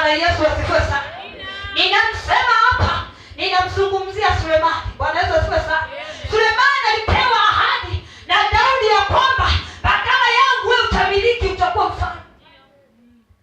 Bwana Yesu asifiwe sana. Ninamsema hapa, ninamzungumzia Sulemani. Bwana Yesu asifiwe sana. Sulemani alipewa ahadi na Daudi ya kwamba badala yangu wewe utamiliki, utakuwa mfalme.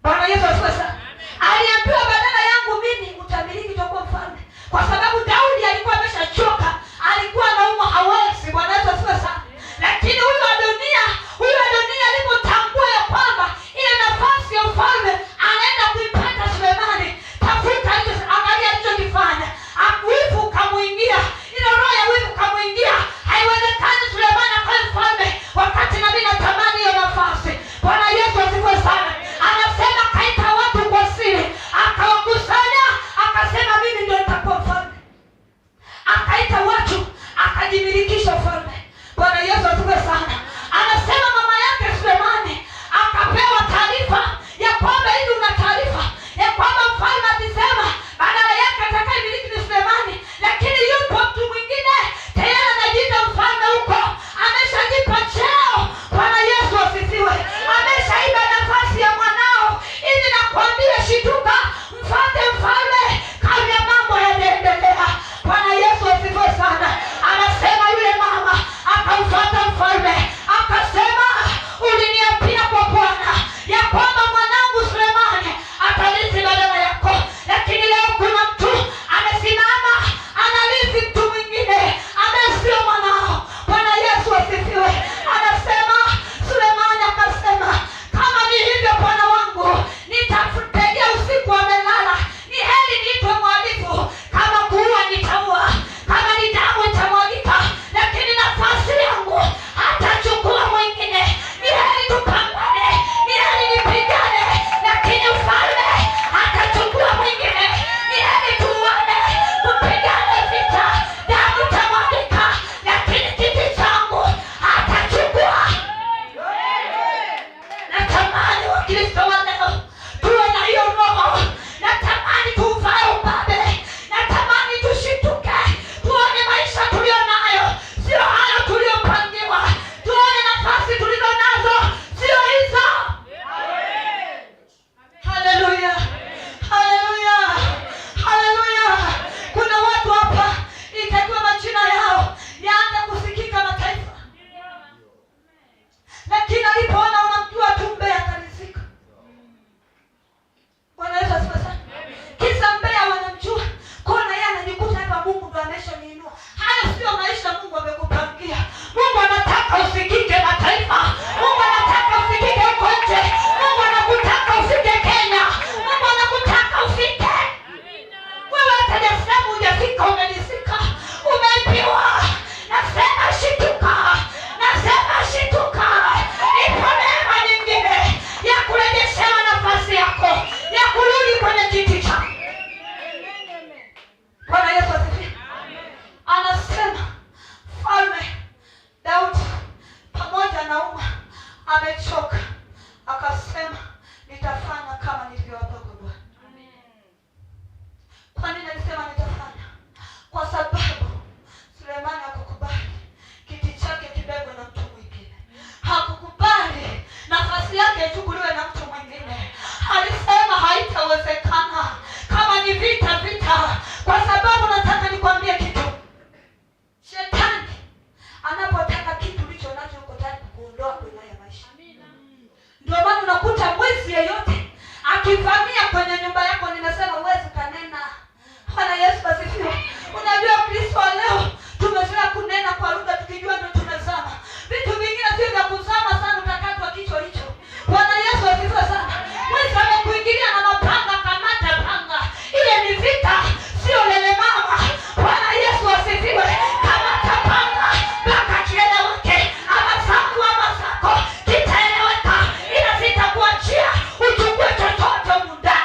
Bwana Yesu asifiwe sana. Aliambiwa badala yangu mimi utamiliki, utakuwa mfalme. Kwa sababu Daudi alikuwa ameshachoka, alikuwa anaumwa, hawezi. Bwana Yesu asifiwe sana. Lakini huyu Adonia alipotambua ya kwamba ile nafasi ya ufalme anaenda kuipata Sulemani, tafuta hicho, angalia alichokifanya. Wivu kamuingia, ile roho ya wivu kamuingia. Haiwezekani Sulemani akawa mfalme wakati nabii natamani hiyo nafasi. Bwana Yesu asifiwe sana. Anasema kaita watu kwa siri, akawakusanya, akasema mimi ndio nitakuwa mfalme. Akaita watu, akajimilikisha ufalme. Bwana Yesu asifiwe sana. Anasema mama yake Sulemani akapewa taarifa ya kwamba hivi, una taarifa ya kwamba mfalme akisema badala yake atakayemiliki ni Sulemani, lakini yupo mtu mwingine tayari anajiita mfalme huko, ameshajipa cheo. Bwana Yesu asifiwe. Ameshaiba nafasi ya mwanao. Hivi nakwambia, shituka, mfuate mfalme kabla mambo yanaendelea. Bwana Yesu asifiwe sana. Anasema yule mama akamfuata mfalme, akasema uliniapia kwa Bwana ya kwamba mwanangu Sulemani atarithi badala yako, lakini leo kuna mtu amesimama anarithi mtu mwingine ambaye sio mwanao. Bwana Yesu asifiwe. Anasema Sulemani akasema, kama ni hivyo bwana wangu, nitafutegea usiku amelala, ni heri niitwe mhalifu. Kama kuua nitaua, kama ni damu itamwagika, lakini nafasi yangu hatachukua mwingine. Ni heri tupambane, ni heri nipigane, lakini ufalme hatachukua mwingine. Ni heri tuone, tupigane vita, damu itamwagika, lakini kiti changu hatachukua. Natamani Wakristo wa leo tuwe na hiyo roho. Natamani tuvae ubabe. Natamani tushituke, tuone maisha tulio nayo sio hayo tuliopangiwa. Tuone nafasi tulizo nazo sio hizo. Haleluya, haleluya, haleluya. Kuna watu hapa itakiwa majina yao yaanze kusikika mataifa, lakini alipoona wanamjua tu Mbeya akarizika. Bwana Yesu asifiwe sana. Kisa Mbeya wanamjua, kona yeye anajikuta hapa, Mungu ndo ameshaniinua. Hayo sio maisha Mungu amekupangia. Mungu anataka usikike mataifa. Mungu anataka usikike huko nje. Mungu anakutaka ufike Kenya. Mungu anakutaka ufike. Wewe hata Dar es Salaam hujafika, umenisika, umeibiwa. Nasema shituka, nasema shituka. Ipo neema nyingine ya kurejeshewa nafasi yako, ya kurudi kwenye kiti chako. Bwana Yesu asifiwe. Anasema Mfalme Daudi pamoja na umma amechoka, akasema nitafanya kama nilivyowapa kwa Bwana. Kwa nini alisema nitafanya? Kwa sababu Sulemani hakukubali kiti chake kibebwe na mtu mwingine. Hakukubali nafasi yake ichukuliwe na mtu mwingine. Alisema haitawezekana. Kama ni vita, vita. Kwa sababu nataka nikwambie kitu. Shetani anapotaka kitu ulicho nacho uko tayari kukuondoa kwenye haya maisha. Ndio maana unakuta mwizi yeyote akivamia kwenye nyumba yako, nimesema uwezi kanena. Bwana Yesu asifiwe. Unajua Kristo leo tumezoea kunena kwa lugha tukijua ndio tumezama. Vitu vingine sio vya kuzama sana, utakatwa kichwa hicho. Bwana Yesu asifiwe sana. Mwizi amekuingilia na mapanga, kamata panga. Ile ni vita, sio lele mama. Bwana Yesu asifiwe. Kamata panga mpaka kieleweke. Ama zangu ama zako kitaeleweka. Ila sitakuachia uchukue chochote muda.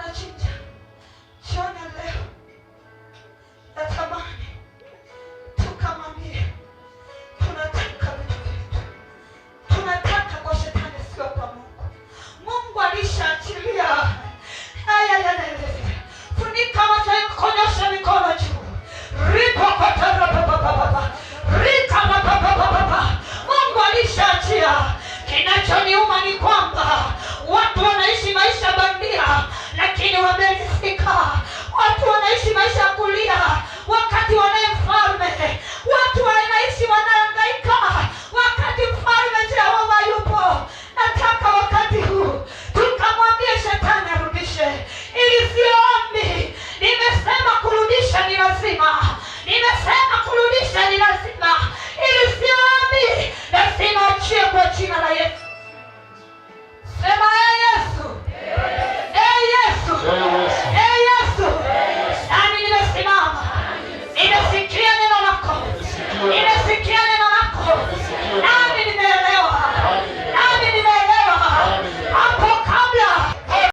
tunachinja jioni leo, natamani tukamwambie tunataka vitu vyetu, tunataka kwa shetani, sio kwa Mungu. Mungu alishaachilia haya. Funika macho yako, konyosha mikono juu. Mungu alishaachia. Kinachoniuma ni kwamba watu wanaishi maisha bandia, lakini wameridhika. Watu wanaishi maisha ya kulia wakati wanaye mfalme. Watu wanaishi wanahangaika wakati mfalme Jehova yupo. Nataka wakati huu tukamwambie shetani arudishe. Ili sio ombi. Nimesema kurudisha ni lazima. Nimesema kurudisha ni lazima.